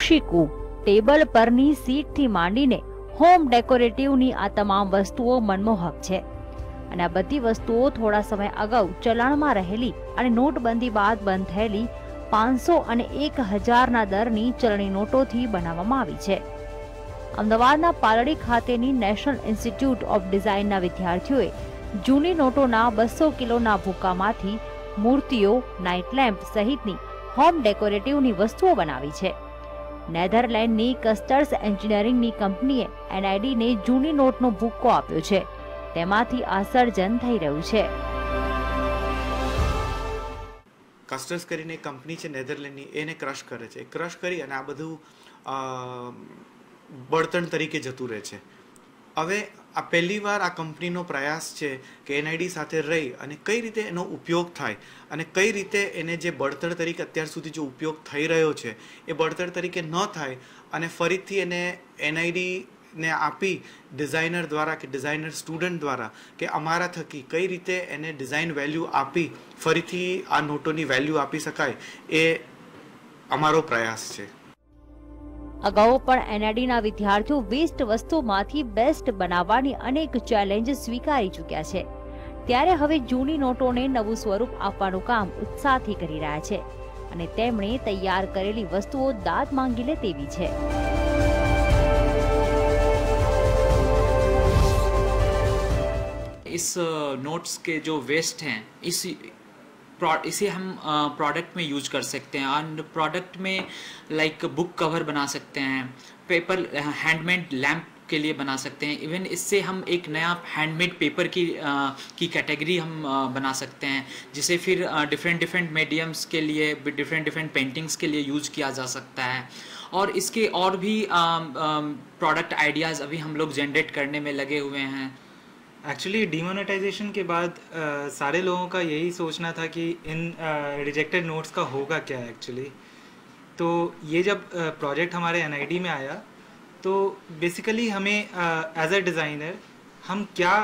નકશીકુ, table પરની સીટથી માંડીને home ડેકોરેટિવની આ તમામ વસ્તુઓ મનમોહક છે અને આ બધી વસ્તુઓ થોડા સમય અગાઉ ચલણમાં રહેલી અને નોટબંધી બાદ બંધ થયેલી 500 અને 1000ના દરની ચલણી નોટોથી બનાવવામાં આવી છે. અમદાવાદના પાલડી ખાતેની નેશનલ ઇન્સ્ટિટ્યૂટ ઓફ ડિઝાઇનના વિદ્યાર્થીઓએ જૂની નોટોના 200 કિલોના ભૂક્કામાંથી મૂર્તિઓ, નાઇટ લેમ્પ સહિતની હોમ ડેકોરેટિવની વસ્તુઓ બનાવી છે. નેધરલેન્ડની કસ્ટર્સ એન્જિનિયરિંગની કંપનીએ એનઆઈડીને જૂની નોટનો ભૂક્કો આપ્યો છે. તેમાંથી આ સર્જન થઈ રહ્યું છે. કસ્ટર્સ કરીને કંપની છે નેધરલેન્ડની, એને ક્રશ કરે છે. ક્રશ કરી અને આ બધું બળતણ તરીકે જતું રહે છે. હવે આ પહેલી વાર આ કંપનીનો પ્રયાસ છે કે એનઆઈડી સાથે રહી અને કઈ રીતે એનો ઉપયોગ થાય અને કઈ રીતે એને જે બળતણ તરીકે અત્યાર સુધી જે ઉપયોગ થઈ રહ્યો છે એ બળતણ તરીકે ન થાય અને ફરીથી એને એનઆઈડીને આપી ડિઝાઇનર દ્વારા કે ડિઝાઇનર સ્ટુડન્ટ દ્વારા કે અમારા થકી કઈ રીતે એને ડિઝાઇન વેલ્યુ આપી ફરીથી આ નોટોની વેલ્યુ આપી શકાય, એ અમારો પ્રયાસ છે. અગાઉ પણ એનઆઈડીના વિદ્યાર્થીઓ વેસ્ટ વસ્તુમાંથી બેસ્ટ બનાવવાની અનેક ચેલેન્જ સ્વીકારી ચૂક્યા છે. ત્યારે હવે જૂની નોટોને નવું સ્વરૂપ આપવાનું કામ ઉત્સાહથી કરી રહ્યા છે અને તેમણે તૈયાર કરેલી વસ્તુઓ દાદ માંગી લે તેવી છે. इस नोट्स के जो वेस्ट हैं इसे हम प्रोडक्ट में यूज कर सकते हैं. और प्रोडक्ट में लाइक बुक कवर बना सकते हैं, पेपर हैंडमेड लैम्प के लिए बना सकते हैं. इवन इससे हम एक नया हैंडमेड पेपर की कैटेगरी हम बना सकते हैं, जिसे फिर डिफरेंट मीडियम्स के लिए डिफरेंट पेंटिंग्स के लिए यूज किया जा सकता है. और इसके और भी प्रोडक्ट आइडियाज़ अभी हम लोग जनरेट करने में लगे हुए हैं. एक्चुअली डीमोनेटाइजेशन के बाद सारे लोगों का यही सोचना था कि इन रिजेक्टेड नोट्स का होगा क्या एक्चुअली. तो ये जब प्रोजेक्ट हमारे एनआईडी में आया तो बेसिकली हमें एज अ डिज़ाइनर हम क्या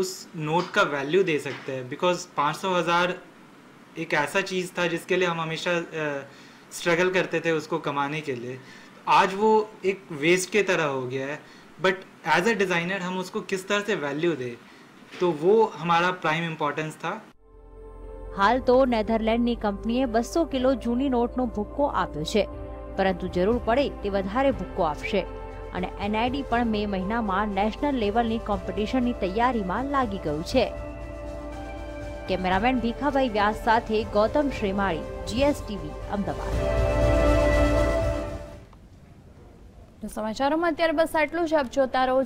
उस नोट का वैल्यू दे सकते हैं, बिकॉज 500,000 एक ऐसा चीज़ था जिसके लिए हम हमेशा स्ट्रगल करते थे उसको कमाने के लिए. आज वो एक वेस्ट के तरह हो गया है, बट एज अ डिज़ाइनर हम उसको किस तरह से वैल्यू दें, तो वो हमारा प्राइम इम्पोर्टेंस था. हाल तो નેધરલેન્ડની કંપનીએ 200 કિલો જૂની નોટનો ભૂક્કો આપ્યો છે, પરંતુ જરૂર પડે તે વધારે ભૂક્કો આપશે અને એનઆઈડી પણ મે મહિનામાં નેશનલ લેવલની કોમ્પિટિશનની તૈયારીમાં લાગી ગયું છે. કેમેરામેન ભીખાભાઈ વ્યાસ સાથે ગૌતમ શ્રીમાળી, જીએસટીવી, અમદાવાદ. સમાચારોમાં અત્યારે બસ આટલું જ. આપ જોતા રહો